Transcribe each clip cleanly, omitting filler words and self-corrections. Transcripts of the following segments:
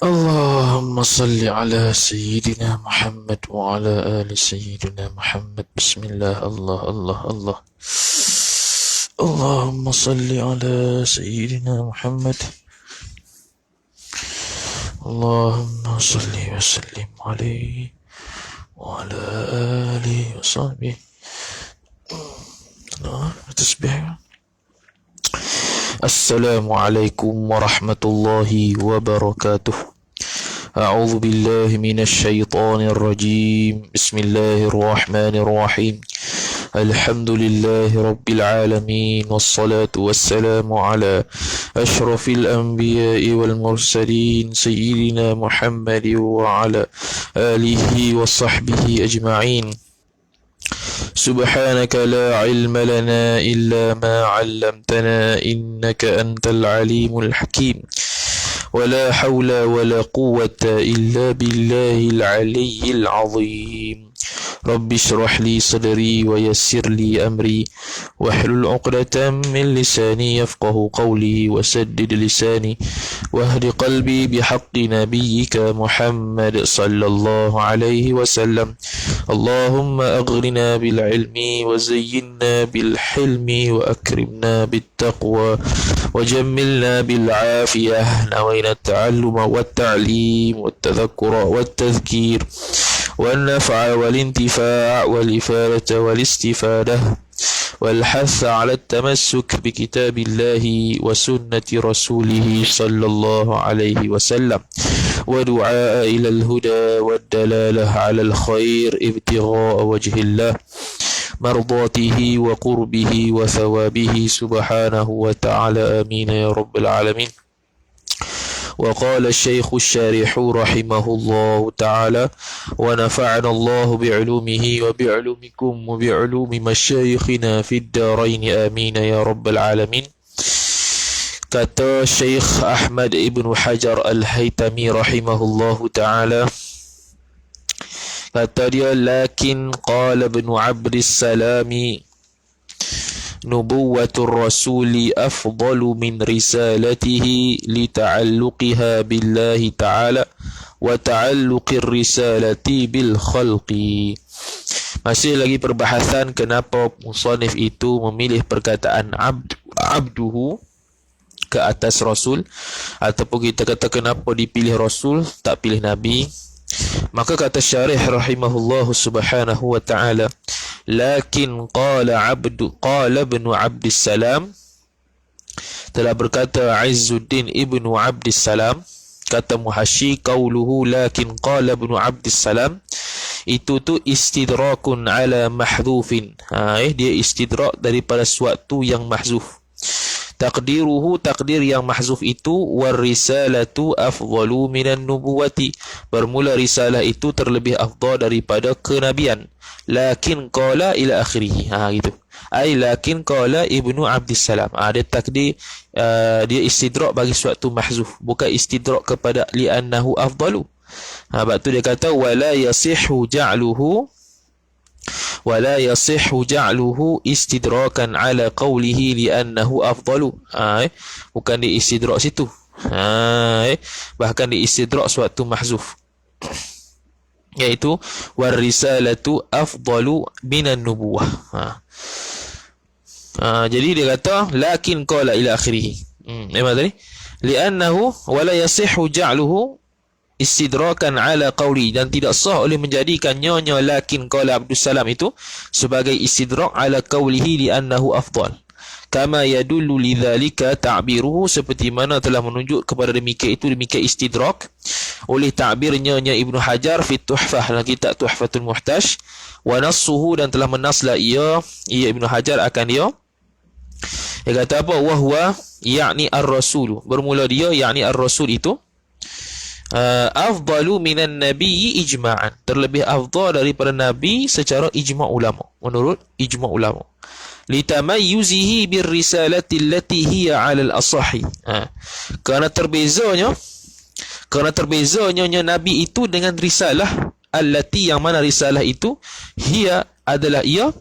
اللهم صل على سيدنا محمد وعلى آل سيدنا محمد. بسم الله. الله الله الله. اللهم صل على سيدنا محمد. اللهم صل وسلم عليه وعلى آله وصحبه. تسبيح. السلام عليكم ورحمة الله وبركاته. أعوذ بالله من الشيطان الرجيم. بسم الله الرحمن الرحيم. الحمد لله رب العالمين، والصلاة والسلام على أشرف الأنبياء والمرسلين سيدنا محمد وعلى آله وصحبه أجمعين. سبحانك لا علم لنا إلا ما علمتنا إنك أنت العليم الحكيم. ولا حول ولا قوة إلا بالله العلي العظيم. رب اشرح لي صدري ويسر لي أمري واحلل عقدة من لساني يفقه قولي وسدد لساني واهد قلبي بحق نبيك محمد صلى الله عليه وسلم. اللهم أغرنا بالعلم وزينا بالحلم وأكرمنا بالتقوى وجملنا بالعافية. نوينا التعلم والتعليم والتذكر والتذكير والنفع والانتفاع والإفادة والاستفادة والحث على التمسك بكتاب الله وسنة رسوله صلى الله عليه وسلم، ودعاء إلى الهدى والدلالة على الخير ابتغاء وجه الله، مرضاته وقربه وثوابه سبحانه وتعالى. آمين يا رب العالمين. وقال الشيخ الشارح رحمه الله تعالى: ونفعنا الله بعلومه وبعلومكم وبعلوم مشايخنا في الدارين آمين يا رب العالمين. Kata Syekh Ahmad Ibn Hajar Al-Haytami rahimahullahu ta'ala, kata dia, lakin qala Ibn Abdis Salami nubuwatul rasuli afdalu min risalatihi lita'alluqiha billahi ta'ala wa ta'alluqir risalati bil khalqi. Masih lagi perbahasan kenapa musannif itu memilih perkataan abduhu ke atas rasul, ataupun kita kata kenapa dipilih rasul tak pilih nabi. Maka kata syarih rahimahullahu subhanahu wa ta'ala, lakin qala ibn Abdis Salam, telah berkata Izzuddin ibnu Abdis Salam, kata muhasyi, qauluhu lakin qala ibn Abdis Salam, itu tu istidrakun ala mahdhufin. Dia istidrak daripada suatu yang mahzuf. Takdiruhu, takdir yang mahzuf itu, war risalatu afdalu minan nubuwati, bermula risalah itu terlebih afdal daripada kenabian. Lakin qala ila akhirih. Gitu. Ai lakin qala ibnu Abdis Salam. Dia takdir, dia istidrak bagi suatu mahzuf, bukan istidrak kepada li'annahu afdalu. Sebab tu dia kata wala yasihhu ja'luhu istidrakan ala qawlihi li'annahu afdalu. Bukan di istidrak situ. Bahkan di istidrak suatu mahzuf, iaitu war risalatu afdalu minan nubuwah. Jadi dia kata lakin qala ila akhirih. Memang tadi li'annahu wala yasihhu ja'luhu istidrakan ala qawli, dan tidak sah oleh menjadikan nyonya lakin qala Abdus Salam itu sebagai istidrak ala qawlihi li'annahu afdal. Kama yadullu lidzalika ta'biruhu, seperti mana telah menunjuk kepada demikian istidrak oleh ta'bir nyonya Ibnu Hajar fi Tuhfah, dalam kitab Tuhfatul Muhtaj, wa nassuhu, dan telah menaslah ia Ibnu Hajar akan dia. Dia kata apa? Wa huwa ya'ni ar-rasul, bermula dia ya'ni ar-rasul itu afdalu minan nabiyyi ijma'an, terlebih afdal daripada nabi secara ijma' ulama, menurut ijma' ulama. Litamayyuzihi birrisalati allati hiya 'ala al-asahi. Kerana terbezanya nabi itu dengan risalah allati, yang mana risalah itu hiya adalah ia,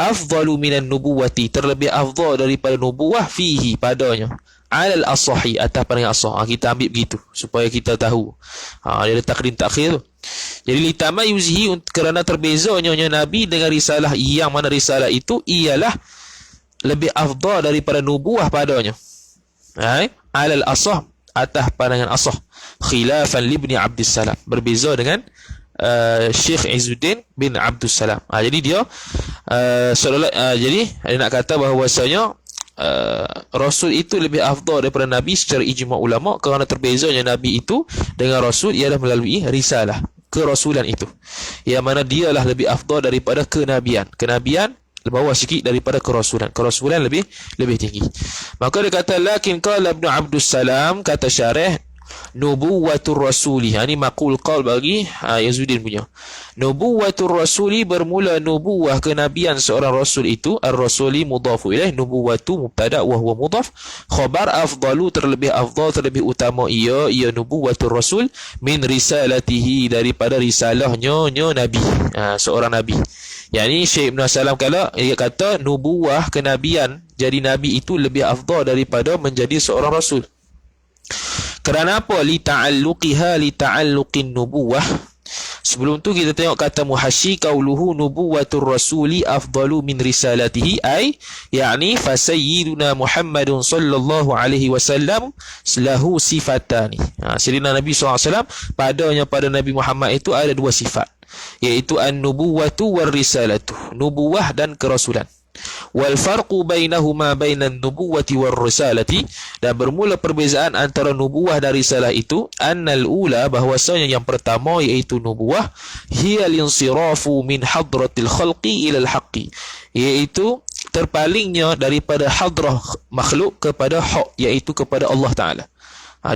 afdalu minan nubuwati, terlebih afdal daripada nubuwah, fihi, padanya. alal asahi, atas pandangan asah. Kita ambil begitu supaya kita tahu. Dia ada takdim takhir tu. Jadi litamayuzihi, kerana terbezanya Nabi dengan risalah, yang mana risalah itu ialah lebih afdal daripada nubuah padanya. Alal asah, atas pandangan asah. Khilafan li Ibn Abdus Salam, berbeza dengan Syekh Izzuddin bin Abdus Salam. Jadi dia jadi dia nak kata bahawasanya Rasul itu lebih afdal daripada Nabi secara ijma' ulama, kerana terbezanya Nabi itu dengan Rasul ialah melalui risalah, kerasulan itu, yang mana dialah lebih afdal daripada kenabian. Kenabian bawah sikit daripada kerasulan. Kerasulan lebih tinggi. Maka dia kata, lakin qala Ibn Abdus Salam, kata syarih, nubuwatur rasuli. Ini maqul qaul bagi Yazudin punya. Nubuwatur rasuli, bermula nubuwah kenabian seorang rasul itu. Ar-rasuli mudhafu ilaih, nubuwatu mubtada wa huwa mudhaf. Khabar afdalu, terlebih afdal, terlebih utama ia nubuwatur rasul, min risalatihi, daripada risalahnya nabi, seorang nabi. Yang ni Syekh Ibn Salam kalau dia kata nubuwah kenabian, jadi nabi itu lebih afdal daripada menjadi seorang rasul. Kerana apa? Lita'alluqiha lita'alluqin nubuwah. Sebelum tu kita tengok kata muhasyi, qauluhu nubuwatur rasuli afdalu min risalatihi, ay yakni fasayyiduna Muhammadun sallallahu alaihi wasallam lahu sifatani. Sayyidina Nabi SAW, pada Nabi Muhammad itu ada dua sifat, iaitu an-nubuwatu war risalatu, nubuwah dan kerasulan. Wal farqu bainahuma bainan nubuwati war risalati, dan bermula perbezaan antara nubuwah dan risalah itu, annal ula, bahwasanya yang pertama iaitu nubuwah, hiya linsirafu min hadratil khalqi ila al-haqqi, iaitu terpalingnya daripada hadrah makhluk kepada hak, iaitu kepada Allah Taala.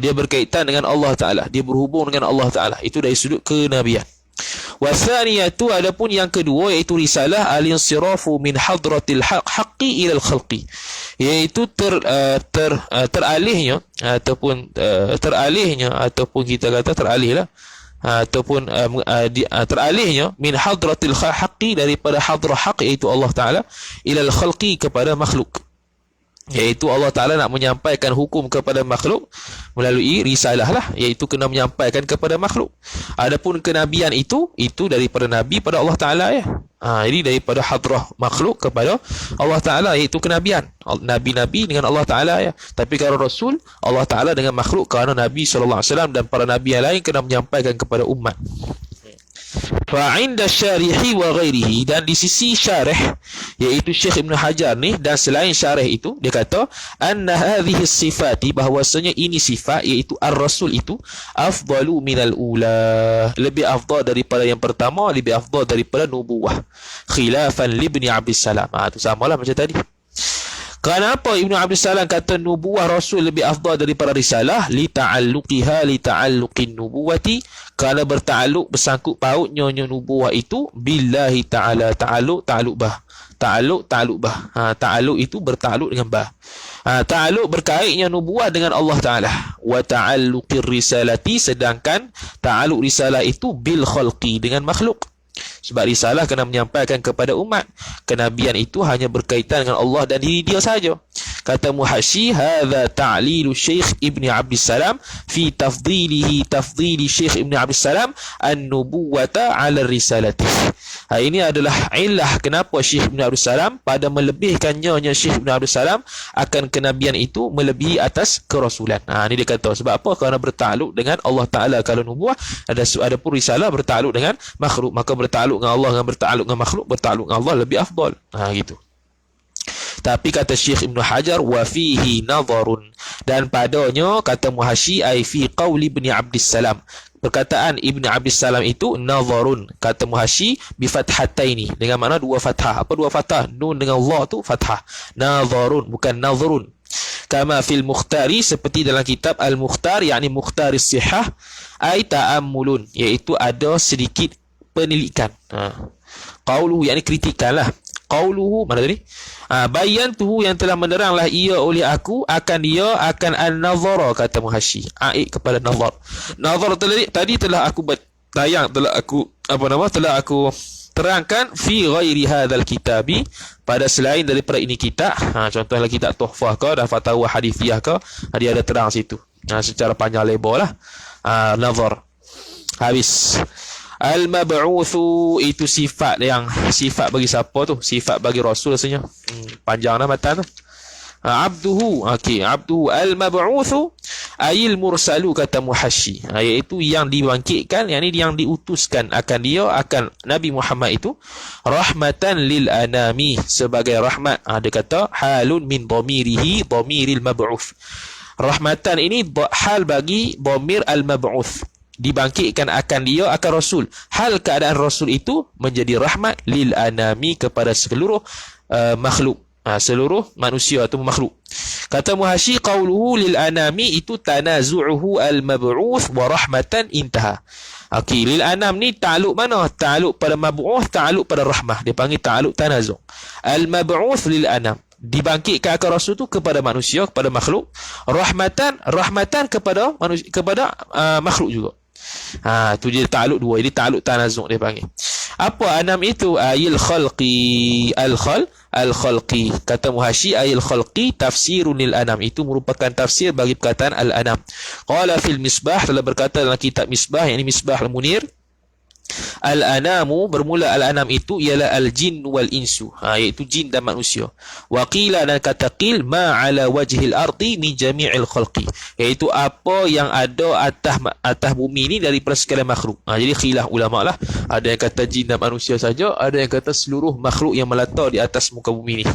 Dia berkaitan dengan Allah Taala, dia berhubung dengan Allah Taala, itu dari sudut kenabian. Wasaniyatu, adapun yang kedua iaitu risalah, al-insirafu min hadratil haqqi ila al-khalqi, iaitu teralihnya ataupun kita kata teralihlah, ataupun teralihnya min hadratil haqqi, daripada hadrah haq iaitu Allah Taala, ila al-khalqi, kepada makhluk, iaitu Allah Ta'ala nak menyampaikan hukum kepada makhluk melalui risalah lah, iaitu kena menyampaikan kepada makhluk. Adapun kenabian itu daripada Nabi pada Allah Ta'ala ya. Jadi daripada hadrah makhluk kepada Allah Ta'ala, iaitu kenabian. Nabi-Nabi dengan Allah Ta'ala ya. Tapi kalau Rasul, Allah Ta'ala dengan makhluk, kerana Nabi SAW dan para Nabi yang lain kena menyampaikan kepada umat. Fa'inda syarihi wa ghairihi, dan di sisi syarih iaitu Syekh Ibn Hajar ni dan selain syarih itu, dia kata anna hadhihi sifati, bahwasanya ini sifat iaitu ar-rasul itu afdalu minal ula, lebih afdal daripada yang pertama, lebih afdal daripada nubuwah, khilafan li Ibn Abdus Salam. Itu samalah macam tadi. Kenapa Ibn Abdus Salam kata nubuwah Rasul lebih afdal daripada risalah? Lita'alluqiha lita'alluqin nubuwati, kerana bertakluk, bersangkut pautnya nubuwah itu billahi ta'ala. Ta'alluq bah. Ta'alluq itu bertakluk dengan bah. Ta'alluq berkaitnya nubuwah dengan Allah Ta'ala. Wa ta'alluqir risalati, sedangkan ta'alluq risalah itu bil khalqi, dengan makhluk. Sebab risalah kena menyampaikan kepada umat, kenabian itu hanya berkaitan dengan Allah dan diri dia saja. Kata muhasyi, hadza ta'lilu Syekh Ibn Abdus Salam fi tafdili Syekh Ibn Abdus Salam an-nubuwata 'ala risalati. Ini adalah illah kenapa Syekh Ibn Abdus Salam pada melebihkannya Syekh Ibn Abdus Salam akan kenabian itu melebihi atas kerasulan. Ini dia kata sebab apa? Kerana bertakluk dengan Allah Ta'ala. Kalau nubuah ada pun risalah bertakluk dengan makhluk, maka bertakluk dengan Allah dengan bertakluk dengan makhluk, bertakluk dengan Allah lebih afdal. Gitu. Tapi kata Syekh Ibn Hajar, wa fihi nadharun, dan padanya kata muhasyi ai fi qauli Ibn Abdus Salam, perkataan Ibn Abdus Salam itu nadharun, kata muhasyi bi fathataini, dengan makna dua fathah. Apa dua fathah? Nun dengan Allah tu fathah. Nadharun, bukan nadhrun. Kama fil Mukhtari, seperti dalam kitab Al-Mukhtar, yakni Mukhtaris Sihah, ai ta'ammulun, iaitu ada sedikit penilikan. Qauluhu, yakni kritikan lah. Qauluhu, mana tadi? Bayantuhu, yang telah meneranglah ia oleh aku akan dia akan an-nazara, kata muhasyi. Aid kepada nazar. Nazar tadi telah aku tayang, telah aku terangkan fi ghairi hadzal kitabi, pada selain daripada ini kitab. Contohnya kitab Tuhfah ke dan Fatwa Hadithiyah ke, dia ada terang situ. Secara panjang lebar lah. Nazar. Habis. Al-mab'uthu itu sifat bagi siapa tu? Sifat bagi Rasul rasanya. Panjang dah matan tu. Abduhu, okey, abduhu al-mab'uthu ayil mursalu, kata Muhasyi, iaitu yang dibangkitkan, yakni yang diutuskan akan dia, akan Nabi Muhammad itu, rahmatan lil anami, sebagai rahmat. Dia kata halun min dhamirihi dhamiril mab'uth. Rahmatan ini hal bagi dhamir al-mab'uth, dibangkitkan akan dia, akan Rasul. Hal keadaan Rasul itu menjadi rahmat lil anami, kepada seluruh makhluk, seluruh manusia atau makhluk. Kata Muhasyi, qauluhu lil anami itu tanazu'uhu al-mab'uth wa rahmatan intaha. Okey, lil anam ni ta'aluk mana? Ta'aluk pada mab'uth, ta'aluk pada rahmah. Dia panggil ta'aluk tanazu'. Al-mab'uth lil anam, dibangkitkan akan Rasul tu kepada manusia, kepada makhluk. Rahmatan kepada manusia, kepada makhluk juga. Tu dia ta'aluk dua. Ini ta'aluk tanazu' dia panggil. Apa anam itu? Ayil khalqi, al-khalqi. Kata Muhasyi, ayil khalqi tafsirun lil anam, itu merupakan tafsir bagi perkataan al-anam. Qala fil misbah, telah berkata dalam kitab Misbah, yakni Misbah al-Munir, al-anamu, bermula al-anam itu ialah al-jin wal insu, iaitu jin dan manusia. Wa qila, dan kata qil, ma ala wajhil ardi min jami'il khalqi, iaitu apa yang ada atas bumi ni daripada segala makhluk. Jadi khilaf ulama lah, ada yang kata jin dan manusia saja, ada yang kata seluruh makhluk yang melata di atas muka bumi ni.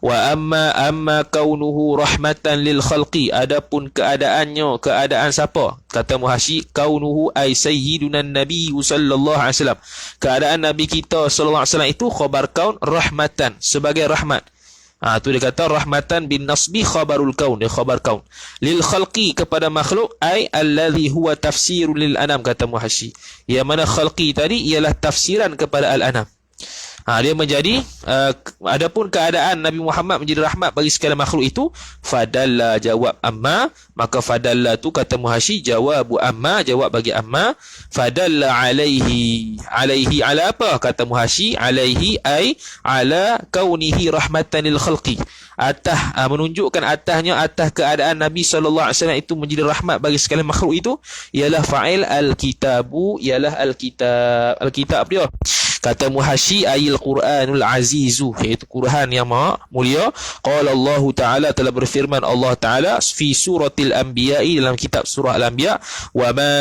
Wa amma kaunuhu rahmatan lil khalqi, adapun keadaannya, keadaan siapa? Kata Muhasyi, kaunuhu ay sayyiduna nabi sallallahu alaihi wasallam, keadaan nabi kita sallallahu alaihi wasallam itu khabar kaun, rahmatan, sebagai rahmat. Tu dia kata rahmatan bin nasbi khabarul kaun, dia khabar kaun. Lil khalqi, kepada makhluk, ay alladhi huwa tafsirul lil anam, kata Muhasyi, yang mana khalqi tadi ialah tafsiran kepada al-anam. Dia menjadi adapun keadaan Nabi Muhammad menjadi rahmat bagi segala makhluk itu, fadalla, jawab amma, maka fadalla tu kata Muhasyi jawabu amma, jawab bagi amma. Fadalla alaihi ala apa? Kata Muhasyi alaihi ay ala kaunihi rahmatan lil khalqi, atas menunjukkan atas keadaan Nabi sallallahu alaihi wasallam itu menjadi rahmat bagi segala makhluk itu, ialah fa'il al-kitabu, ialah al-kitab dia. Kata Muhasyi ayil Quranul Azizu, iaitu Quran yang maha mulia. Qala Allah Ta'ala, telah berfirman Allah Ta'ala fi suratil Anbiya, dalam kitab surah Al-Anbiya, wa ma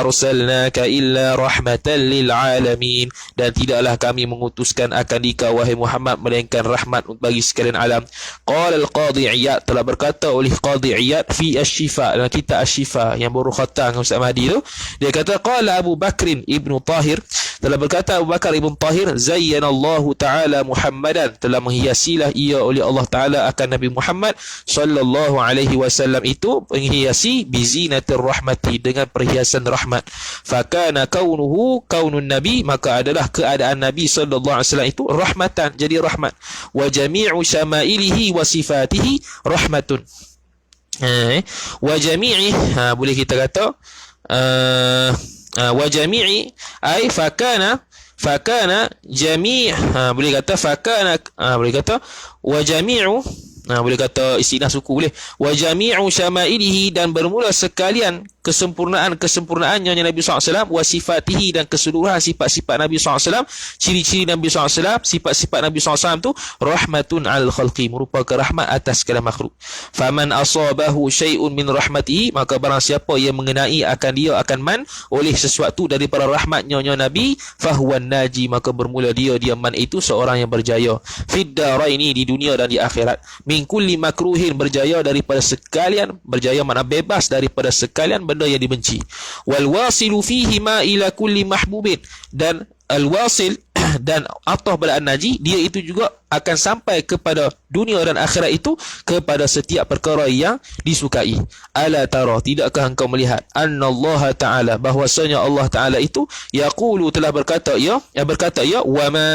arsalnaka illa rahmatan lil alamin, dan tidaklah kami mengutuskan akan dikau wahai Muhammad melainkan rahmat bagi sekalian alam. Qala al-Qadhi Iyad, telah berkata oleh Qadhi Iyad fi Asy-Syifa, dalam kitab Asy-Syifa yang baru khatam dengan Ustaz Mahdi tu, dia kata qala Abu Bakrin ibnu Tahir, telah berkata Abu Bakar ibn Tahir, zayyanallahu ta'ala Muhammadan, telah menghiasilah ia oleh Allah Ta'ala akan Nabi Muhammad sallallahu alaihi wasallam itu, menghiasi bizinatir rahmati, dengan perhiasan rahmat. Fakana kaunuhu kaunun Nabi, maka adalah keadaan Nabi sallallahu alaihi wasallam itu rahmatan, jadi rahmat. Wa jami'u syama'ilihi wa sifatihi rahmatun. Wa jami'i, boleh kita kata wa jami'i ay fakana jami', boleh kata fakana, boleh kata wa jami'u, boleh kata istinah suku, boleh wa jami'u syama'ilihi, dan bermula sekalian kesempurnaannya Nabi SAW, wa sifatihi, dan keseluruhan sifat-sifat Nabi SAW, ciri-ciri Nabi SAW, sifat-sifat Nabi SAW tu rahmatun al khalqi, merupakan rahmat atas segala makhluk. Faman asabahu syai'un min rahmatihi, maka barang siapa yang mengenai akan dia, akan man oleh sesuatu daripada rahmatnya Nabi, fahuwan naji, maka bermula dia man itu seorang yang berjaya, fid daraini, di dunia dan di akhirat. Min kulli makruhin, berjaya daripada sekalian, berjaya makna bebas daripada sekalian benda yang dibenci. Wal wasilu fihi ma ila kulli mahbubin, dan al-wasil dan atah pada an-naji, dia itu juga akan sampai kepada dunia dan akhirat itu, kepada setiap perkara yang disukai. Ala tara, tidakkah engkau melihat, annallaha ta'ala, bahwasanya Allah Ta'ala itu, yaqulu, telah berkata ya, wa ma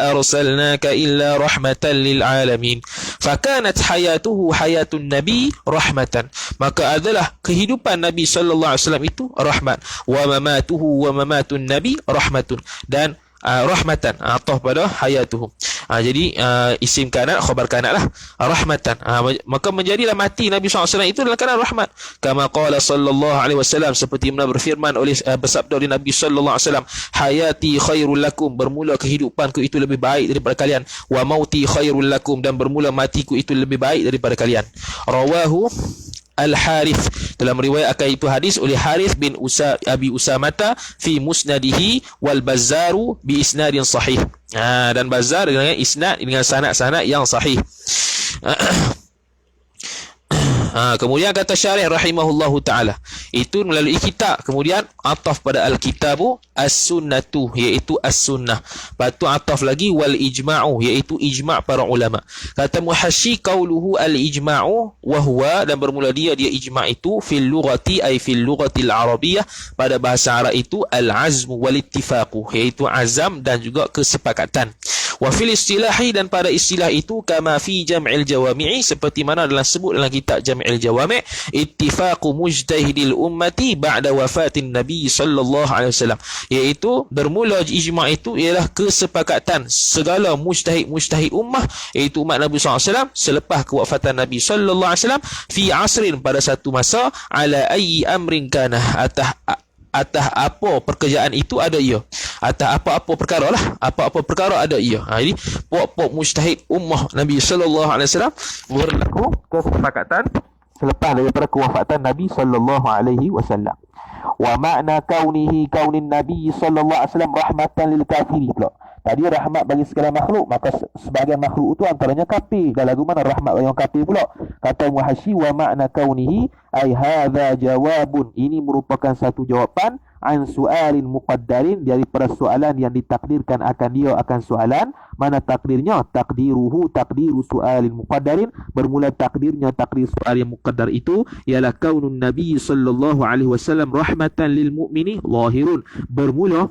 arsalnaka illa rahmatan lil alamin. Fakanat hayatuhu hayatun nabi rahmatan, maka adalah kehidupan Nabi sallallahu alaihi wasallam itu rahmat. Wa mamatuhu wa mamatun nabi rahmatun, dan rahmatan, ataf pada hayatuhum. Jadi isim kanat, khabar kanat lah, rahmatan. Maka menjadilah mati Nabi SAW itu dalam keadaan rahmat. Kama qala sallallahu alaihi wasallam, seperti mana berfirman oleh bersabda oleh Nabi sallallahu alaihi wasallam, hayati khairul lakum, bermula kehidupanku itu lebih baik daripada kalian, wa mauti khairul lakum, dan bermula matiku itu lebih baik daripada kalian. Rawahu Al-Harith, dalam riwayat akan itu hadis oleh Harith bin Abi Usamata fi musnadihi, wal Bazzaru bi isnadin sahih. Dan Bazzar dengan isnad, dengan sanad-sanad yang sahih. Kemudian kata syarih rahimahullahu ta'ala, itu melalui kitab, kemudian ataf pada al-kitabu as-sunnatu, iaitu as-sunnah. Lepas tu ataf lagi wal ijma'u, iaitu ijma' para ulama. Kata muhasyi, qauluhu al-ijma'u wa huwa, dan bermula dia ijma' itu fil lughati, ay fil lughatil arabiyyah, pada bahasa Arab itu al-azmu wal ittifaqu, iaitu azam dan juga kesepakatan. Wa fil istilahi, dan pada istilah itu kama fi jam'il jawami'i, seperti mana dalam sebut dalam kitab Jam'il Jawami', ittifaqu mujtahidil ummati ba'da wafatin Nabi sallallahu alaihi wasallam, iaitu bermula ijma' itu ialah kesepakatan segala mujtahid ummah, iaitu umat Nabi sallallahu alaihi wasallam selepas kewafatan Nabi sallallahu alaihi wasallam, fi asrin, pada satu masa, ala ayyi amrin kana, atas apa pekerjaan itu ada ia, atas apa-apa perkara lah, apa-apa perkara ada ia. Jadi puak-puak mujtahid ummah Nabi sallallahu alaihi wasallam berlaku kesepakatan selepas daripada kewafatan Nabi sallallahu alaihi wasallam. Wa makna kaunin Nabi sallallahu alaihi wasallam rahmatan lil kafirin pula. Tadi rahmat bagi segala makhluk, maka sebahagian makhluk itu antaranya kafir. Dan lagu mana rahmat bagi orang kafir pula? Kata muhasyi, wa makna kaunihi, ay hadza jawabun, ini merupakan satu jawapan, an su'alin muqaddarin, daripada soalan yang ditakdirkan akan dia akan soalan. Mana takdirnya? Takdiruhu, takdiru su'alin muqaddarin, bermula takdirnya takdir soal yang muqaddar itu ialah kaunun Nabi sallallahu alaihi wasallam rahmatan lil mu'mini zahirun, bermula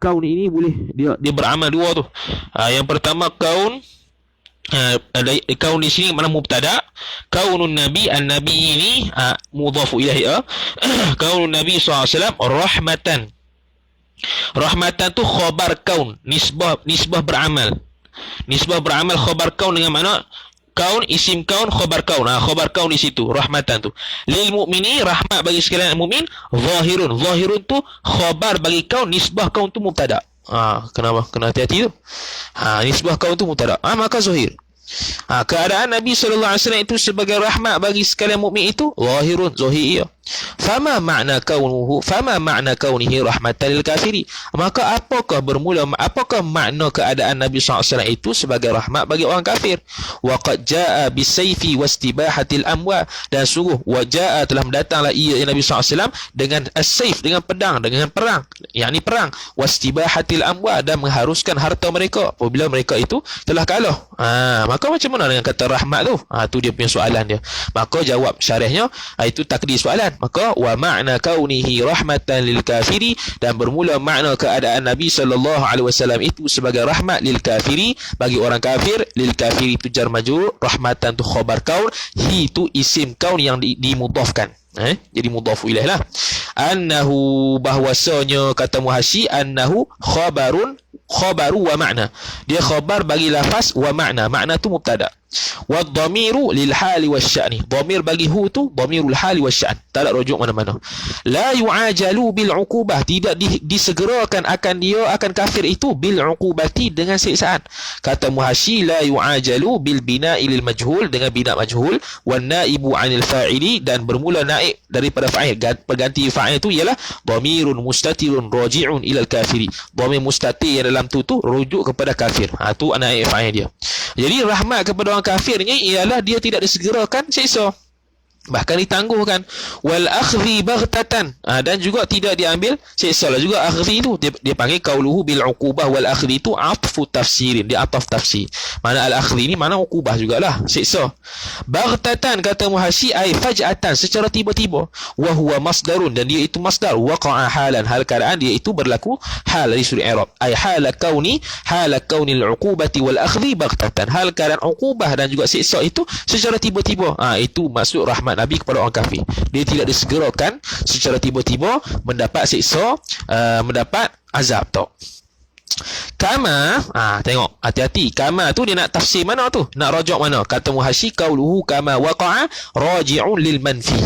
kaun ini boleh dia beramal dua tu. Yang pertama kaun, kaun di sini mana mubtada, kaunun nabi, an-nabi ini mudhafu ilaihi, kaunun nabi sallallahu alaihi wasallam rahmatan. Rahmatan tu khabar kaun, nisbah beramal. Nisbah beramal khabar kaun dengan mana? Kaun, isim kaun, khabar kaun. Khabar kaun di situ, rahmatan tu. Lil mu'mini, rahmat bagi sekalian mukmin. Zahirun, zahirun tu khabar bagi kaun, nisbah kaun tu mubtada. Kenapa? Kena hati-hati tu. Nisbah kaun tu mubtada. Maka zahir. Keadaan Nabi sallallahu alaihi wasallam itu sebagai rahmat bagi sekalian mukmin itu zahirun, zahir. Fama makna kaunihi rahmatan lil kafiri, maka apakah makna keadaan Nabi SAW itu sebagai rahmat bagi orang kafir? Wa qad jaa bisayfi wastibahatil amwa, dan sungguh wajaa telah mendatanglah ia Nabi SAW dengan as-sayf, dengan pedang, dengan perang, yakni perang, wastibahatil amwa, dan mengharuskan harta mereka apabila mereka itu telah kalah. Maka macam mana dengan kata rahmat tu? Tu dia punya soalan dia. Maka jawab syarihnya, itu takdir soalan. Maka wa makna kaunihi rahmatan lil kafiri, dan bermula makna keadaan Nabi sallallahu alaihi wasallam itu sebagai rahmat lil kafiri, bagi orang kafir. Lil kafiri itu jar majrur, rahmatan tu khabar kaun, hi tu isim kaun yang dimudhafkan. Jadi mudhafu ilaih lah. Annahu, bahwasanya kata muhasyi, annahu khabaru wa makna, dia khabar bagi lafaz wa makna, makna tu mubtada. Wa dhamiru lil hali wasya'ni, dhamir bagi hu tu dhamirul hali wasya'n, tak ada rujuk mana-mana. La yu'ajalu bil uqubah, tidak disegerakan akan dia akan kafir itu bil uqubati, dengan siksaan. Kata muhasyi, la yu'ajalu bil bina'i lil majhul, dengan bina majhul, wan naibu 'anil fa'ili, dan bermula naib daripada fa'il, pengganti fa'il itu ialah dhamirun mustatirun raji'un ilal kafiri, dhamir mustatir yang dalam tu rujuk kepada kafir. Tu naib fa'il dia. Jadi rahmat kepada orang kafirnya ialah dia tidak disegerakan siksa, bahkan ditangguhkan. Wal akhdhi baghtatan, dan juga tidak diambil siksa lah juga. Akhdhi itu dia panggil qauluhu bil uqubah, wal akhdhi itu atfu tafsirin, dia ataf tafsir. Mana al akhdhi ni mana uqubah jugalah, siksa. Baghtatan kata muhasyi, ay faj'atan, secara tiba-tiba. Wa huwa masdarun, dan dia itu masdar. Waqa'a halan, hal keadaan dia itu berlaku hal dari suri i'rab. Ay hala kaunil uqubati wal akhdhi baghtatan, hal keadaan uqubah dan juga siksa itu secara tiba-tiba. Itu maksud rahmat Nabi kepada orang kafir. Dia tidak disegerakan secara tiba-tiba mendapat siksa, mendapat azab tau. Kama, tengok, hati-hati. Kama tu dia nak tafsir mana tu? Nak rajak mana? Kata Muhasyi, qauluhu kama waqa'a raji'un lil manfi.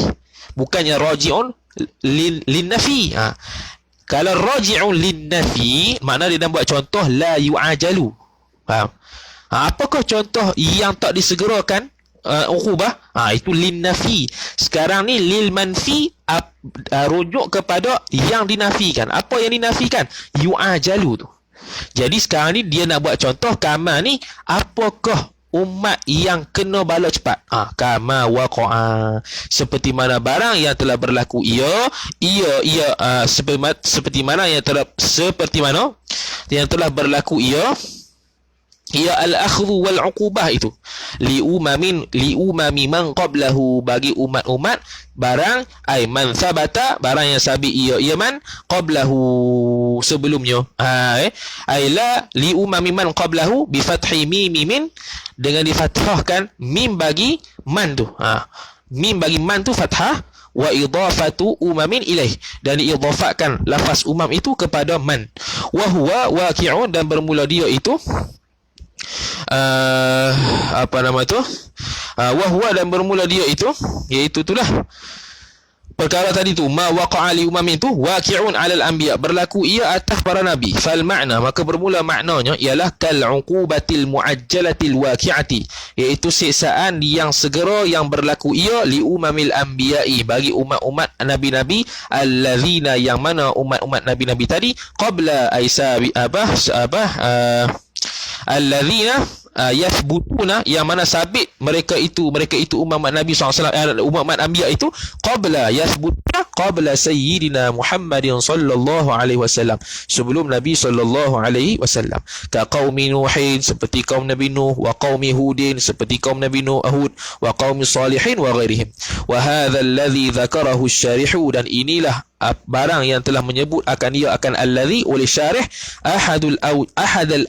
Bukannya raji'un lin nafi. Kalau raji'un lin nafi, makna dia dah buat contoh la yu'ajalu. Faham? Apakah contoh yang tak disegerakan uqubah? Itu lin nafi. Sekarang ni lil manfi, rujuk kepada yang dinafikan. Apa yang dinafikan? Yu'ajalu tu. Jadi sekarang ni dia nak buat contoh kama ni, apakah umat yang kena bala cepat? Kama waqa'a, seperti mana barang yang telah berlaku seperti mana yang telah berlaku ia al-akhdhu wal uqubah itu li umami man qablahu, bagi umat-umat barang ai man sabata, barang yang sabit ia man qablahu, sebelumnya. Ai la li umami man qablahu bi fathi mim min, dengan difathahkan mim bagi man tu. Mim bagi man tu fathah, wa idafatu umamin ilaih, dan diidafatkan lafaz umam itu kepada man. Wa huwa waqi'un, dan bermula dia itu wahwa, dan bermula dia itu, iaitu itulah perkara tadi tu, ma waqa'a li umamin tu waqi'un 'alal anbiya, berlaku ia atas para nabi. Fal makna, maka bermula maknanya ialah kal uqubatil muajjalatil waqi'ati, iaitu siksaan yang segera yang berlaku ia li umamil anbiya'i, bagi umat-umat nabi-nabi, allazina, yang mana umat-umat nabi-nabi tadi, qabla aisabi allazina yathbutuna, yang mana sabit mereka itu umat Nabi SAW, umat anbiya itu, qabla yathbutuna qabla sayyidina Muhammadin sallallahu alaihi wasallam, sebelum Nabi sallallahu alaihi wasallam. Ka qaumi Nuhin, seperti kaum Nabi Nuh, wa qaumi Hudin, seperti kaum Nabi Hud, wa qaumi Salihin wa ghairihim. Wa hadha alladhi dzakarahu asy-syarihu, dan inilah barang yang telah menyebut akan dia akan alladhi oleh syarih, ahadul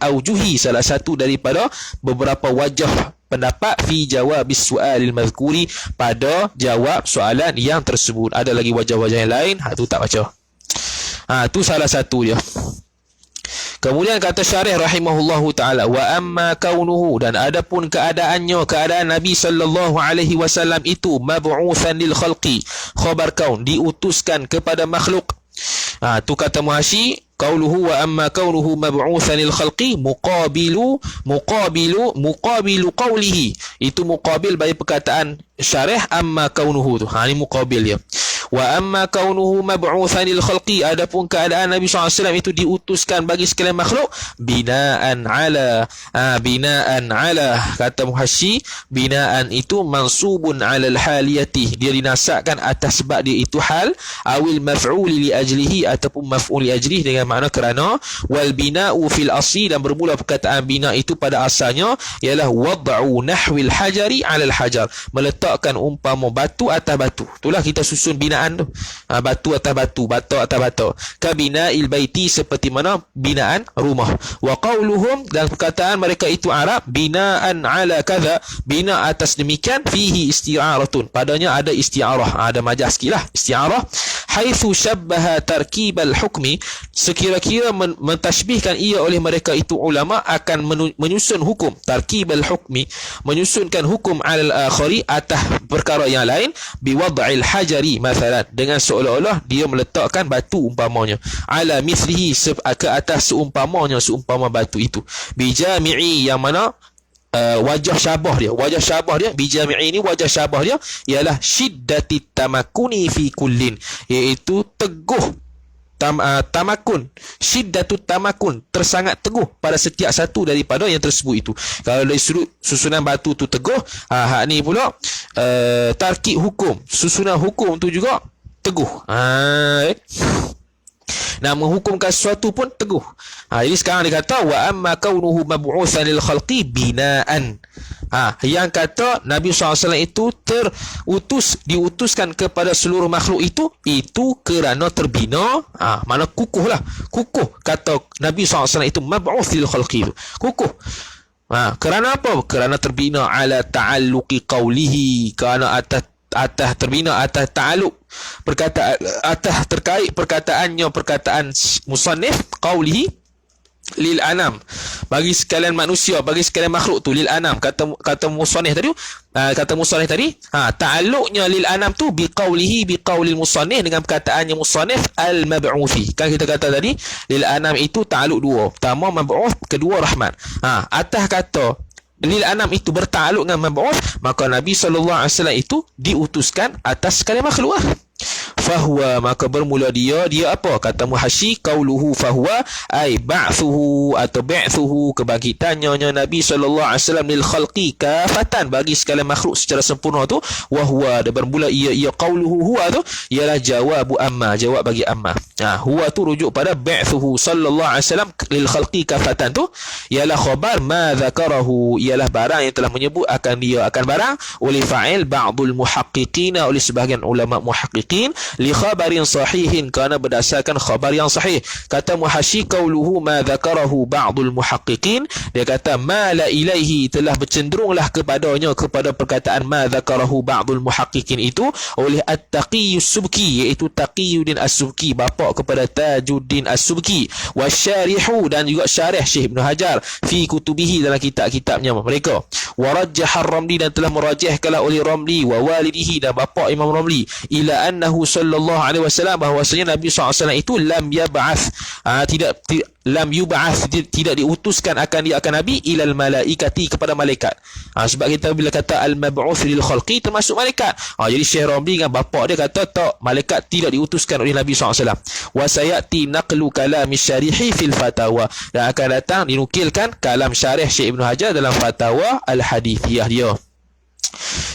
awjuhi, salah satu daripada beberapa wajah pendapat, fi jawab su'alil mazkuri, pada jawab soalan yang tersebut. Ada lagi wajah-wajah yang lain, tu tak baca. Tu salah satu dia. Kemudian kata syarih rahimahullahu ta'ala, wa amma kaunuhu, dan adapun keadaan Nabi sallallahu alaihi wasallam itu mab'utsan lil khalqi, khabar kaun, diutuskan kepada makhluk. Tu kata Muhasyi, qauluhu wa amma kaunuhu mab'utsan lil khalqi muqabilu qawlihi, itu muqabil bagi perkataan syarih amma kaunuhu tu. Ni muqabil dia. Wa amma kaunuhu mab'utsan lil khalqi, adapun keadaan Nabi SAW itu diutuskan bagi sekalian makhluk, binaan ala, kata Muhasyi, binaan itu mansubun ala al-haliyati, dia dinasabkan atas sebab dia itu hal, awil maf'uli li ajlihi, ataupun maf'ul li ajlihi dengan makna kerana, wal bina'u fil asli, dan bermula perkataan bina itu pada asalnya ialah wad'u nahwil hajari ala al-hajar, meletakkan umpama batu atas batu. Itulah kita susun binaan tu, batu atas batu, batu atas batu. Ka bina'il baiti, seperti mana binaan rumah. Wa qauluhum, dan perkataan mereka itu Arab, binaan ala kadza, bina atas demikian, fihi isti'aratun, padanya ada isti'arah, ada majaz sikitlah isti'arah, haitsu syabbaha tarkibal hukmi, sekira-kira mentashbihkan ia oleh mereka itu ulama akan menyusun hukum, tarkibal hukmi, menyusunkan hukum alal akhari, atas perkara yang lain, biwad'il hajari mathalan, dengan seolah-olah dia meletakkan batu umpamanya, ala mislihi, ke atas seumpama batu itu, bijami'i, yang mana wajah syabah dia bijami'i ni, wajah syabah dia ialah syiddatit tamakuni fi kullin, iaitu teguh tamakun, syiddatut tamakun, tersangat teguh pada setiap satu daripada yang tersebut itu. Kalau dari sudut susunan batu tu teguh, hak ni pula tarkib hukum, susunan hukum tu juga teguh. Nak menghukumkan sesuatu pun teguh. Jadi sekarang dia kata wa amma kaunuhu mab'utsan lil khalqi binaan. Yang kata Nabi SAW itu diutuskan kepada seluruh makhluk itu kerana terbina, mana kukuh lah, kukuh. Kata Nabi SAW itu mab'uts lil khalqi itu kukuh. Kerana apa? Kerana terbina ala ta'alluqi qawlihi, kerana atas terbina atas ta'alluq, perkataan atas terkait perkataan musannif qaulihi, lil anam, bagi sekalian manusia, bagi sekalian makhluk tu, lil anam, kata musannif tadi, ta'alluqnya lil anam tu biqaulil musannif, dengan perkataannya musannif al mab'uthi. Kan kita kata tadi lil anam itu ta'alluq dua, pertama mab'uth, kedua rahmat. Atas kata lil anam itu bertakluk dengan mab'uth, maka Nabi SAW itu diutuskan atas sekalian makhluk fahuwa, maka bermula dia apa? Kata muhasyi, qauluhu fahuwa ay ba'thuhu atau ba'thuhu, kebangkitannya Nabi SAW lil khalqi kafatan, bagi sekalian makhluk secara sempurna tu, wahuwa, dan bermula ia qauluhu huwa tu ialah jawabu amma, jawab bagi amma. Huwa tu rujuk pada ba'thuhu sallallahu alaihi wasallam lil khalqi kafatan tu ialah khabar ma dzakarahu, ialah barang yang telah menyebut akan dia, akan barang, oleh fa'il ba'dul muhaqqiqin, oleh sebahagian ulama muhaqqiqin, li khabarin sahihin, kerana berdasarkan khabar yang sahih. Kata muhasyi, qauluhu ma dzakarahu ba'dul muhaqqiqin, dia kata ma la ilaihi, telah bercenderunglah kepadanya, kepada perkataan ma dzakarahu ba'dul muhaqqiqin itu oleh at-Taqiyus Subki, iaitu Taqiyuddin As-Subki, bapa kepada Tajuddin As-Subki, wasyarihu, dan juga syarih Syekh Ibn Hajar fi kutubihi, dalam kitab-kitabnya mereka, warajjah ar-Ramli, dan telah merajihkanlah oleh Ramli, wa walidihi, dan bapa Imam Ramli, ila annahu sallallahu alaihi wasallam, bahwasanya Nabi SAW itu lam yub'ath, tidak diutuskan akan dia, akan Nabi, ilal malaikati, kepada malaikat. Sebab kita bila kata al mab'uth lil khalqi termasuk malaikat. Jadi Syekh Ramli dengan bapa dia kata tak, malaikat tidak diutuskan oleh Nabi SAW. Wa sayati naqlu kalam syarihi fil fatawa, dan akan datang dinukilkan kalam syarih Syekh Ibn Hajar dalam fatawa al hadithiyah dia.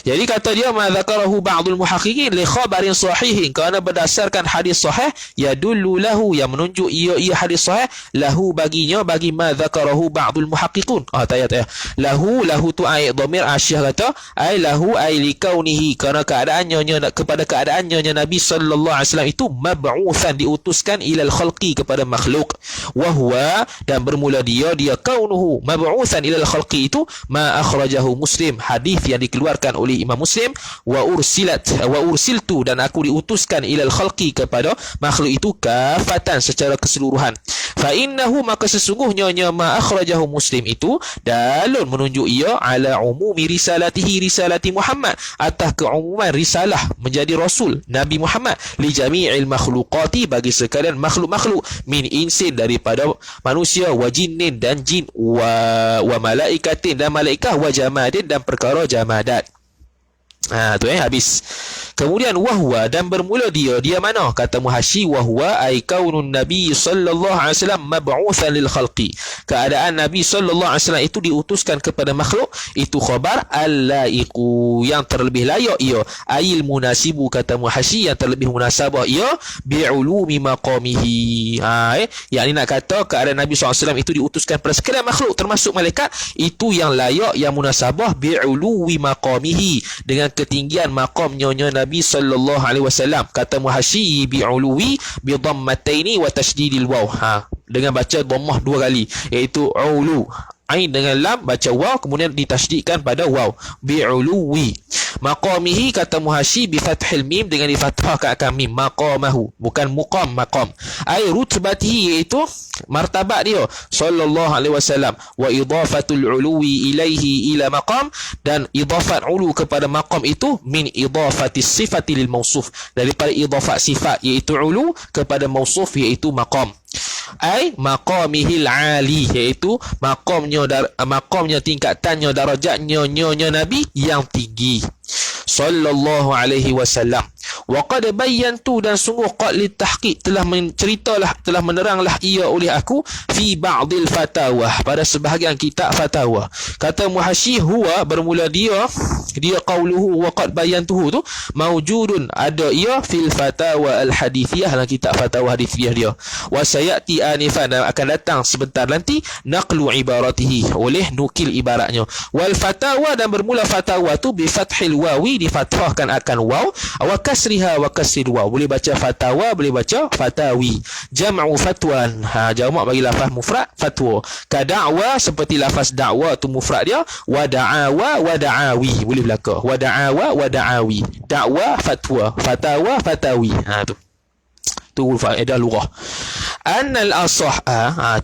Jadi kata dia ma dzakarahu ba'dul muhaqqiqin li khabarin sahihin, kerana berdasarkan hadis sahih, yadullu lahu, yang menunjuk ia hadis sahih, lahu baginya, bagi ma dzakarahu ba'dul muhaqqiqun. Tayat lahu tu ai dhamir asyah, kata ai lahu ai li kaunihi, kerana keadaannya, kepada keadaannya Nabi sallallahu alaihi wasallam itu mab'utsan, diutuskan, ilal khalqi, kepada makhluk, wa huwa, dan bermula dia kaunuhu mab'utsan ilal khalqi itu ma akhrajahu Muslim, hadis yang dikeluarkan oleh Imam Muslim, wa ursiltu, dan aku diutuskan, ilal khalqi, kepada makhluk itu kafatan, secara keseluruhan. Fa innahu, maka sesungguhnya ma akhrajahu Muslim itu dalun, menunjuk ia ala umumi risalati Muhammad, atas keumuman risalah menjadi rasul Nabi Muhammad, li jami'il makhluqati, bagi sekalian makhluk-makhluk, min insin, daripada manusia, wa jinnin, dan jin, wa malaikatin, dan malaikat, wa jamadin, dan perkara jamadat. Habis. Kemudian wahwa, dan bermula dia mana? Kata muhasyi, wahwa ay kaunun Nabi sallallahu alaihi wasallam mab'utsan lil khalqi, keadaan Nabi sallallahu alaihi wasallam itu diutuskan kepada makhluk, itu khabar al-laiqu, yang terlebih layak ia, ayil munasibu, kata muhasyi, yang terlebih munasabah ia, bi'ulumi maqamihi. Yang ini nak kata keadaan Nabi sallallahu alaihi wasallam itu diutuskan pada sekalian makhluk termasuk malaikat, itu yang layak, yang munasabah, bi'ulumi maqamihi, dengan ketinggian maqamnya Nabi sallallahu alaihi wasallam. Kata muhasyi, bi'uluwi bi dhammataini wa tasydidil waw, dengan baca dhammah dua kali, iaitu ulu, ain dengan lam, baca waw, kemudian ditasydidkan pada waw, bi'uluwi. Maqamihi, kata muhasyi, bi fathil mim, dengan difathahkan akan mim, maqamahu, bukan muqam, maqam, ai rutbatihi, iaitu martabat dia sallallahu alaihi wasallam, wa idafatul uluwi ilaihi ila maqam, dan idafat ulu kepada maqam itu, min idafatis sifati lil mausuf, daripada idafat sifat iaitu ulu kepada mausuf iaitu maqam, ai maqamihil ali, iaitu maqamnya tingkatannya, darajatnya Nabi yang tinggi sallallahu alaihi wasallam. Wa qad bayyantu, dan sungguh qad litahqiq, telah menceritalah, telah meneranglah ia oleh aku, fi ba'dil fatawa, pada sebahagian kitab fatawa. Kata muhasyi, huwa, bermula dia qauluhu wa qad bayyantuhu tu maujudun, ada ia, fil fatawa al hadithiyah, dalam kitab fatawa hadithiyah dia. Wa sayati anifan, dan akan datang sebentar nanti, naqlu ibaratihi, oleh nukil ibaratnya. Wal fatawa, dan bermula fatawa tu bi fathil wawi, difathahkan akan waw, wa kasriha wa kasril waw, boleh baca fatawa, boleh baca fatawi. Jam'u fatwan, jamak bagi lafaz mufrad fatwa. Ka da'wa, seperti lafaz da'wa tu mufrad dia, wa da'awa wa da'awi, boleh belaka, wa da'awa wa da'awi, da'wa fatwa, fatawa fatawi. Tu faedah lughah. annal asah,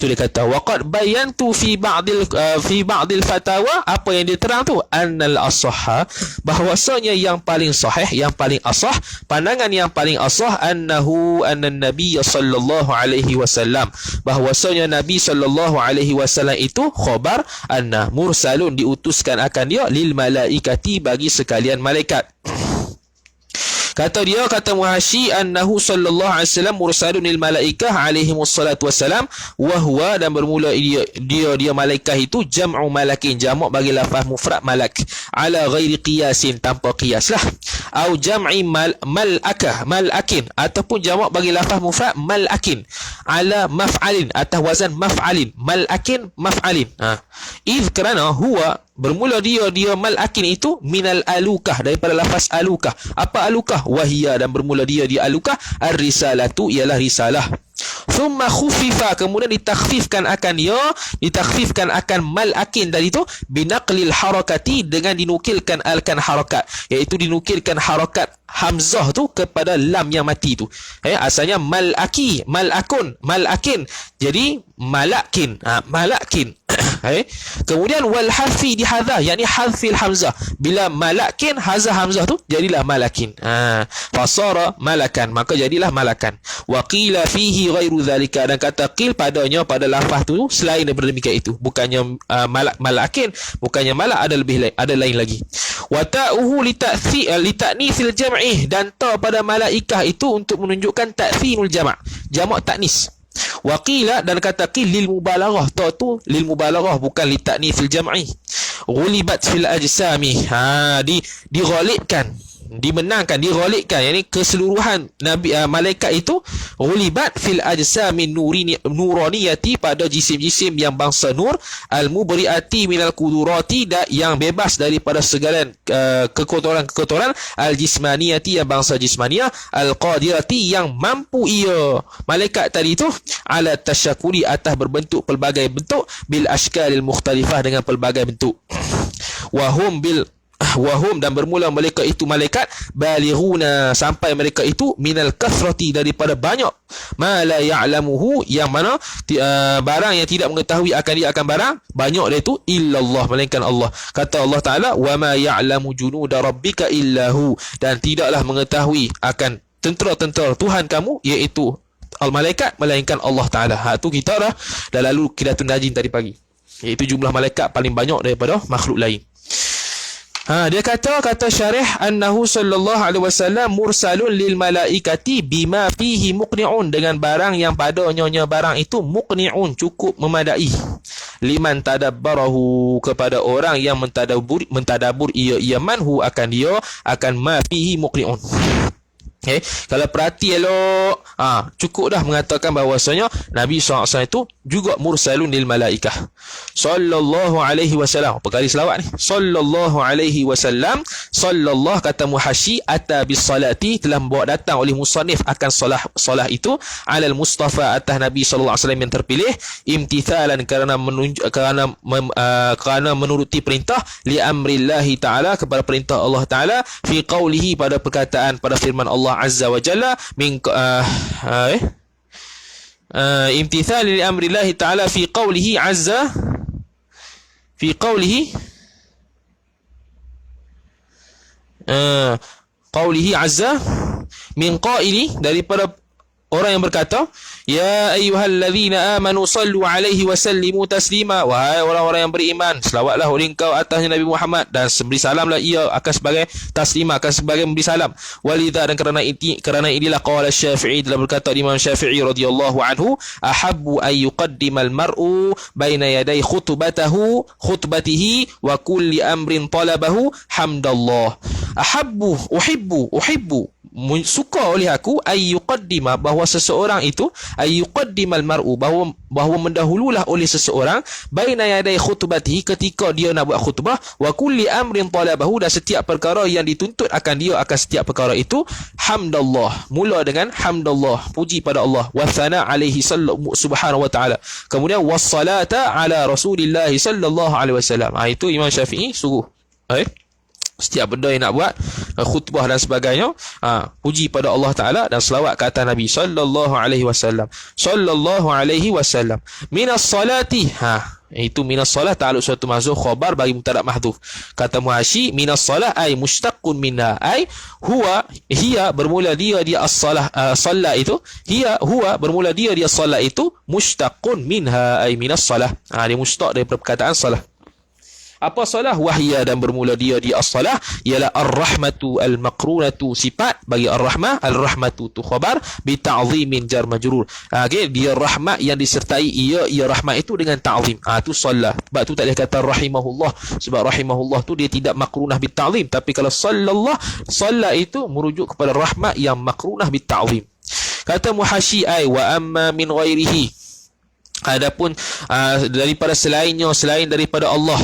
tu dia kata waqad bayantu fi ba'dil fatawa, apa yang dia terang tu, annal asah, bahwasanya yang paling sahih, yang paling asah, pandangan yang paling asah, anna nabiy sallallahu alaihi wasallam, bahwasanya Nabi sallallahu alaihi wasallam itu khabar anna mursalun, diutuskan akan dia, lil malaikati, bagi sekalian malaikat. Kata Muhasyi, annahu sallallahu alaihi wasallam mursalun lil malaikah alaihi wassalatu wassalam, wa huwa, dan bermula dia malaikat itu, jam'u malakin, jamak bagi lafaz mufrad malak, ala ghairi qiyasin, tanpa qiyas lah, au jam'i malakin, ataupun jamak bagi lafaz mufrad malakin, ala maf'alin, atas wazan maf'alin, malakin maf'alin. Iz, kerana huwa, bermula dia malakin itu, minal alukah, daripada lafaz alukah. Apa alukah? Wahia, dan bermula dia alukah, ar-risalatu, ialah risalah. Thumma khufifa, kemudian ditakhfifkan akan malakin tadi tu, binaqlil harakati, dengan dinukilkan harakat, iaitu dinukilkan harakat hamzah tu kepada lam yang mati tu. Asalnya malakin, jadi malakin. Kemudian wal harfi dihadha, yakni hadfil hamzah, bila malakin hazah hamzah tu, jadilah malakin. Fasara malakan, maka jadilah malakan. Wa qila fihi ghairu zalika, dan kata qil padanya, pada lafaz tu, selain daripada demikian itu, bukannya malakin, bukannya malak, ada lain lagi. Wa ta'uhu litaknithil jam'i, dan ta pada malaikah itu untuk menunjukkan ta'thinul jamak taknis. Waqila, dan kata qil lil mubalaghah, ta tu lil mubalaghah, bukan li ta'nitsil jam'i. Ghulibat fil ajsami, dighalibkan, dimenangkan, dighalibkan, yakni keseluruhan nabi malaikat itu, ghulibat fil ajsami nuraniyati, pada jisim-jisim yang bangsa nur, al mubriati minal kudurati, yang bebas daripada segala kekotoran, al jismaniyati, yang bangsa jismaniyah, al qadirati, yang mampu ia malaikat tadi itu, ala tasyakuli, atas berbentuk pelbagai bentuk, bil ashkalil mukhtalifah, dengan pelbagai bentuk. Wahum, dan bermula mereka itu malaikat, balighuna, sampai mereka itu, minal kathrati, daripada banyak, ma la ya'lamuhu, yang mana barang yang tidak mengetahui akan dia akan barang banyak dia itu, illallah, melainkan Allah. Kata Allah Ta'ala, wa ma ya'lamu junuda rabbika illahu, dan tidaklah mengetahui akan tentera-tentera Tuhan kamu, iaitu al-malaikat, melainkan Allah Ta'ala. Tu kita dah lalu Qiyadatun Najin tadi pagi, iaitu jumlah malaikat paling banyak daripada makhluk lain. Dia kata syarih, annahu sallallahu alaihi wasallam mursalun lil malaikati bima fihi muqni'un, dengan barang yang padanya barang itu muqni'un, cukup memadai, liman tadabbarahu, kepada orang yang mentadabur ia manhu, akan dia, akan ma fihi muqni'un. Kalau perhati elok, cukup dah mengatakan bahawasanya Nabi SAW itu juga mursalun lil malaikah sallallahu alaihi wasallam. Apa kali selawat ni? Sallallahu alaihi wasallam. Sallallahu, kata Muhasyi, ata bis salati, telah membawa datang oleh musannif akan solah itu, alal mustafa, atas Nabi sallallahu alaihi wasallam yang terpilih, imtithalan, kerana menuruti perintah, li amrillahi ta'ala, kepada perintah Allah Ta'ala, fi qawlihi, pada perkataan, pada firman Allah Azza wa Jalla, imtithal li amrillahi ta'ala fi qawlihi azza, fi qawlihi qawlihi azza, min qaili, daripada orang yang berkata, ya ayyuhalladzina amanu sallu alaihi wa sallimu taslima, wahai orang-orang yang beriman, selawatlah oleh engkau atasnya Nabi Muhammad, dan beri salamlah ia akan sebagai taslima, akan sebagai memberi salam. Walidha, dan kerana inilah qala Syafi'i, telah berkata Imam Syafi'i radhiyallahu anhu, ahabbu an yuqaddimal mar'u baina yaday khutbatihi wa kulli amrin talabahu hamdallah. Ahabbu, uhibbu, suka oleh aku, ayyuqaddima, bahawa seseorang itu, ayyuqaddimal mar'u, bahawa mendahululah oleh seseorang, baina yaday khutbatihi, ketika dia nak buat khutbah, wa kulli amrin talabahu, dan setiap perkara yang dituntut akan dia, akan setiap perkara itu, hamdallah, mula dengan hamdallah, puji pada Allah, wa thana alaihi subhanahu wa ta'ala, kemudian wassalata ala rasulillah sallallahu alaihi wasallam. Itu Imam Syafi'i suruh. Setiap benda yang nak buat, khutbah dan sebagainya, puji pada Allah Ta'ala dan selawat ke atas Nabi sallallahu alaihi wasallam. Sallallahu alaihi wasallam. Minas salati, itu minas salah ta'aluk suatu mahzuf khabar bagi mubtada mahdhuf. Kata Muhasyi, minas salah ay mushtaqqun minha, ay huwa, hiya bermula dia as-salah, salat itu, hiya huwa bermula dia salat itu, mushtaqqun minha ay minas salah. Dia mushtaq daripada perkataan salah. Apa salah? Wahya, dan bermula dia as-salah ialah ar-rahmatu al-maqrunatu, sifat bagi ar-rahmah, al-rahmatu tu khabar bi ta'zimin jar majrur. Okey, dia rahmat yang disertai ia rahmat itu dengan ta'zim. Tu salah. Sebab tu tak boleh kata rahimahullah, sebab rahimahullah tu dia tidak maqrunah bi ta'zim, tapi kalau sallallah, salat itu merujuk kepada rahmat yang maqrunah bi ta'zim. Kata Muhasyi, ay wa amma min ghairihi, adapun daripada selainnya, selain daripada Allah,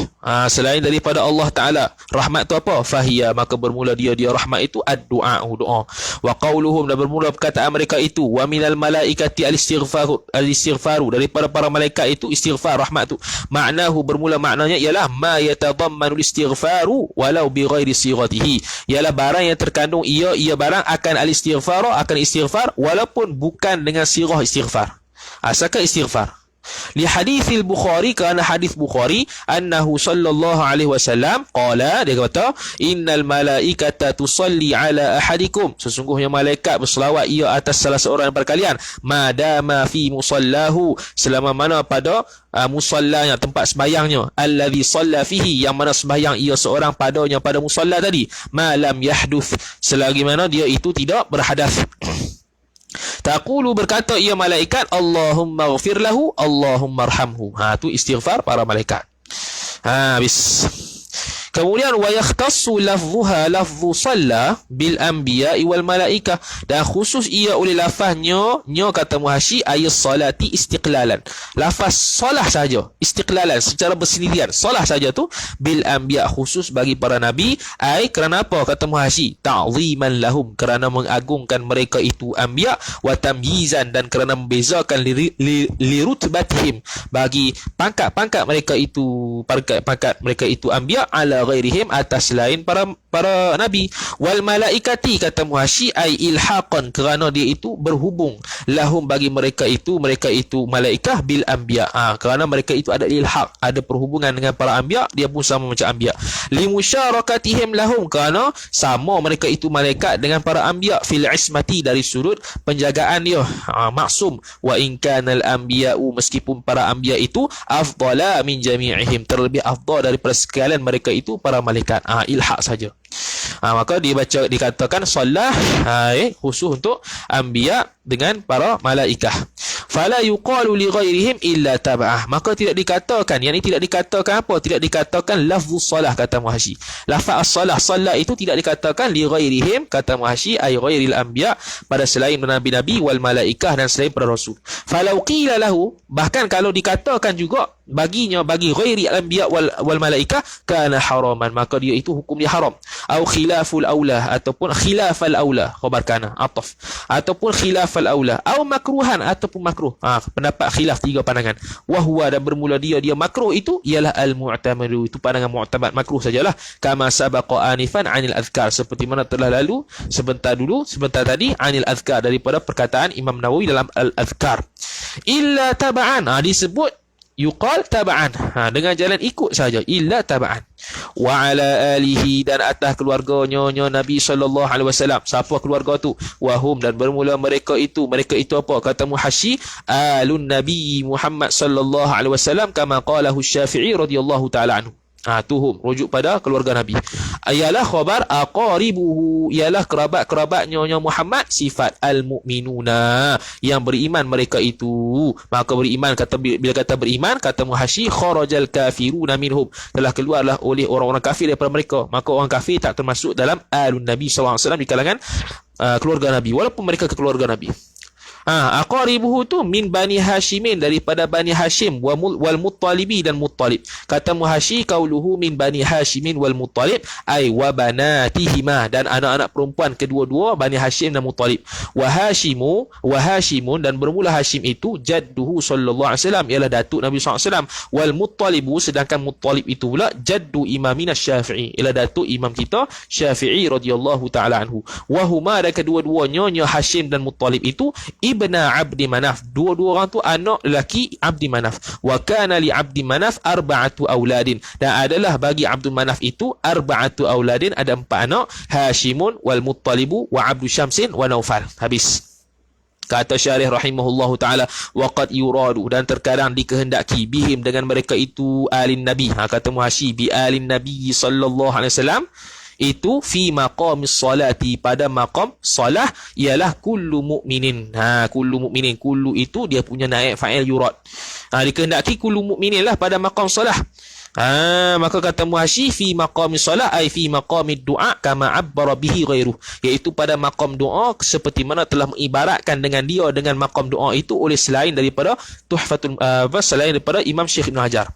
selain daripada Allah Ta'ala, rahmat tu apa? Fahiya, maka bermula dia rahmat itu ad-du'a, doa. Wa qauluhum, dan bermula perkataan mereka itu, wa minal malaikati al-istighfaru, daripada para malaikat itu istighfar, rahmat tu. Maknahu, bermula maknanya ialah ma yatadammanu al-istighfaru walau bi ghairi sighatihi, ialah barang yang terkandung ia barang akan al-istighfar, akan istighfar walaupun bukan dengan sirah istighfar, asalkan istighfar. Li hadithil Bukhari, kerana hadis Bukhari, annahu sallallahu alaihi wasallam qala, dia kata, innal malaikata tusalli ala ahadikum, sesungguhnya malaikat berselawat ia atas salah seorang daripada kalian, madama fi musallahu, selama mana pada musallanya, tempat sembahyangnya, allazi shalla fihi, yang mana sembahyang ia seorang padanya pada musalla tadi, malam yahduth, selagi mana dia itu tidak berhadas. Taqulu, berkata ia malaikat, Allahumma ghfir lahu, Allahumma arhamhu. Tu istighfar para malaikat. Habis. Kemudian wa yakhtassu lafzuha lafzu salla bil anbiya'i wal malaikah, dan khusus ia oleh lafaznya, kata Muhasyi, ayat salati istiqlalan, lafaz salah saja, istiqlalan secara bersendirian, salah saja tu, bil anbiya, khusus bagi para nabi, ai kerana apa? Kata Muhasyi, ta'ziman lahum, kerana mengagungkan mereka itu anbiya, wa tamyizan, dan kerana membezakan li rutbatihim, bagi pangkat-pangkat mereka itu, pangkat mereka itu anbiya, ala ghairihim, atas lain para nabi, wal malaikati, kata Muhasyi, ai ilhaqan, kerana dia itu berhubung, lahum, bagi mereka itu malaikah, bil anbiya, kerana mereka itu ada ilhaq, ada perhubungan dengan para anbiya, dia pun sama macam anbiya. Li musyarakatihim lahum, kerana sama mereka itu malaikat dengan para anbiya, fil ismati, dari sudut penjagaan dia, maksum, wa in kanal anbiya'u, meskipun para anbiya itu afdala min jami'ihim, terlebih afdal daripada sekalian mereka itu para malaikat. Ilhaq saja. Maka dikatakan salah khusus untuk anbiya dengan para malaikah. Fala yuqalu li ghairihim illa tab'ah, maka tidak dikatakan, yang ini tidak dikatakan apa? Tidak dikatakan lafzus salah, kata Muhasyi. Lafaz as-salah, salat itu tidak dikatakan li ghairihim, kata Muhasyi, ay ghairil anbiya, pada selain nabi-nabi, wal malaikah, dan selain para rasul. Falau qila lahu, bahkan kalau dikatakan juga baginya, bagi ghairi al-anbiya wal malaikah, kana haraman, maka dia itu hukum dia haram. Au khilaful aula, ataupun khilafal aula, khabar kana ataf, ataupun khilafal aula, au makruhan, ataupun makruh. Pendapat khilaf, tiga pandangan. Wa huwa, dan bermula dia makruh itu ialah al-mu'tamadu, itu pandangan mu'tamad, makruh sajalah. Kama sabaqa anifan anil azkar, seperti mana telah lalu sebentar tadi, anil azkar, daripada perkataan Imam Nawawi dalam al-azkar. Illa taba'an, disebut yuqal taba'an, dengan jalan ikut saja, illa taba'an. Wa ala alihi, dan atas keluarganya Nabi sallallahu alaihi wasallam. Siapa keluarga tu? Wahum, dan bermula mereka itu apa? Kata Muhasyi, alun Nabi Muhammad sallallahu alaihi wasallam, kama qalahu Syafi'i radhiyallahu taala anhu. Tuhum, rujuk pada keluarga Nabi. Ialah khabar aqaribuhu, ialah kerabat-kerabatnya Muhammad, sifat al-mu'minuna, yang beriman mereka itu. Maka beriman, bila kata beriman, kata Muhasyi, kharajal kafiruna minhum, telah keluarlah oleh orang-orang kafir daripada mereka. Maka orang kafir tak termasuk dalam alun Nabi SAW, di kalangan keluarga Nabi, walaupun mereka keluarga Nabi. Aqaribuhu tu min Bani Hashimin, daripada Bani Hashim, wal Muttalibi, dan Muttalib. Kata Muhashi, qauluhu min Bani Hashimin wal Muttalib ay wa banatihima, dan anak-anak perempuan kedua-dua Bani Hashim dan Muttalib. Wa Hashimun, dan bermula Hashim itu jadduhu sallallahu alaihi wasallam, ialah datuk Nabi sallallahu alaihi wasallam. Wal Muttalibu, sedangkan Muttalib itu pula jaddu imamina Syafi'i, ialah datuk imam kita Syafi'i radhiyallahu taala anhu. Wa huma, dan kedua-duanya Hashim dan Muttalib itu ibna Abdi Manaf, dua-dua orang tu anak lelaki Abdi Manaf. Wa kana li Abdi Manaf arba'atu auladin, dan adalah bagi Abdul Manaf itu arba'atu auladin, ada 4 anak, Hashimun wal Muttalibu wa Abdu Syamsin wa Naufal. Habis. Kata syarih rahimahullahu ta'ala, waqad yuradu, dan terkadang dikehendaki, bihim, dengan mereka itu, alin Nabi. Kata Muhashi, bi alin Nabi sallallahu alaihi wasallam, itu fi maqamis salati, pada maqam salah, ialah kullu mu'minin. Kullu mu'minin, kullu itu dia punya naib fa'il yurad. Dikehendaki kullu mu'minin lah pada maqam salah. Maka kata Muhashi, fi maqamis salah ay fi maqamid du'a kama abbara bihi ghairuh, iaitu pada maqam doa seperti mana telah mengibaratkan dengan dia dengan maqam doa itu oleh selain daripada Tuhfatul selain daripada Imam Syekh Ibn Hajar.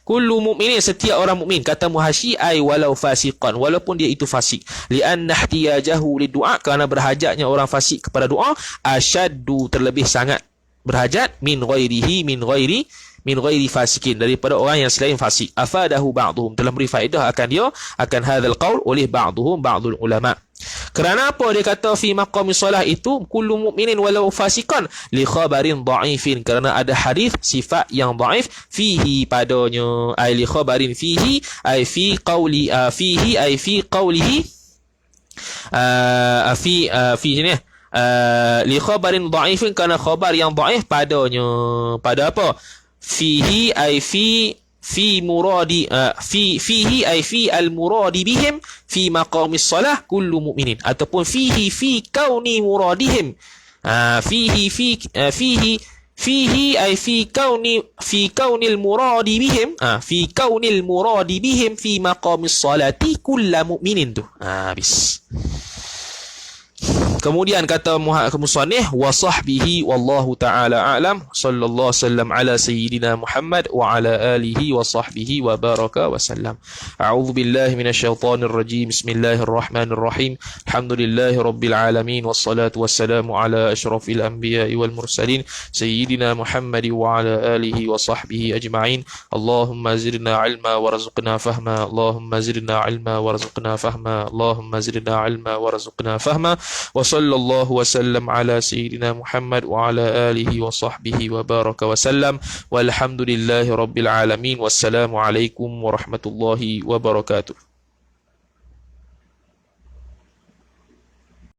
Kullu mu'minin, setiap orang mukmin. Kata Muhashi, ay walau fasiqan, walaupun dia itu fasik. Li'anna ihtiyajahu lidu'a, kerana berhajatnya orang fasik kepada doa, asyaddu, terlebih sangat berhajat, min ghairi fasikin, daripada orang yang selain fasik. Afadahu ba'duhum, telah beri faedah akan dia, akan hadzal qaul, oleh ba'dul ulama. Kerana apa dia kata fi maqamis salah itu kullu mu'minin walau fasikan, li khabarin dha'ifin, kerana ada hadis sifat yang dhaif, fihi, padanya, ay li khabarin fihi ay fi qawli fihi ay fi qawlihi fi sini li khabarin dha'ifin, kerana khabar yang dhaif padanya. Pada apa? Fihi ay fi muradi fihi ay fi al muradi bihim fi maqamis salah kullu mu'minin, ataupun fihi fi kauni muradihim, fihi ay fi kaunil muradi bihim, fi kaunil muradi bihim fi maqamis salati kullu mu'minin tu. Habis. Kemudian kata musannif, wa sahbihi wallahu taala a'lam, sallallahu sallam ala sayyidina Muhammad wa ala alihi wa sahbihi wa baraka wa sallam. A'udzu billahi minasyaitonir rajim. Bismillahirrahmanirrahim. Alhamdulillahi rabbil alamin, wassalatu wassalamu ala asyrafil anbiya'i wal mursalin sayyidina Muhammad wa ala alihi wa sahbihi ajma'in. Allahumma zidna ilma warzuqna fahma, Allahumma zidna ilma warzuqna fahma, Allahumma zidna ilma warzuqna fahma. Wa sallallahu wasallam ala sayyidina Muhammad wa ala alihi wa sahbihi wa baraka wa sallam. Walhamdulillahi rabbil alamin. Wassalamu alaikum warahmatullahi wabarakatuh.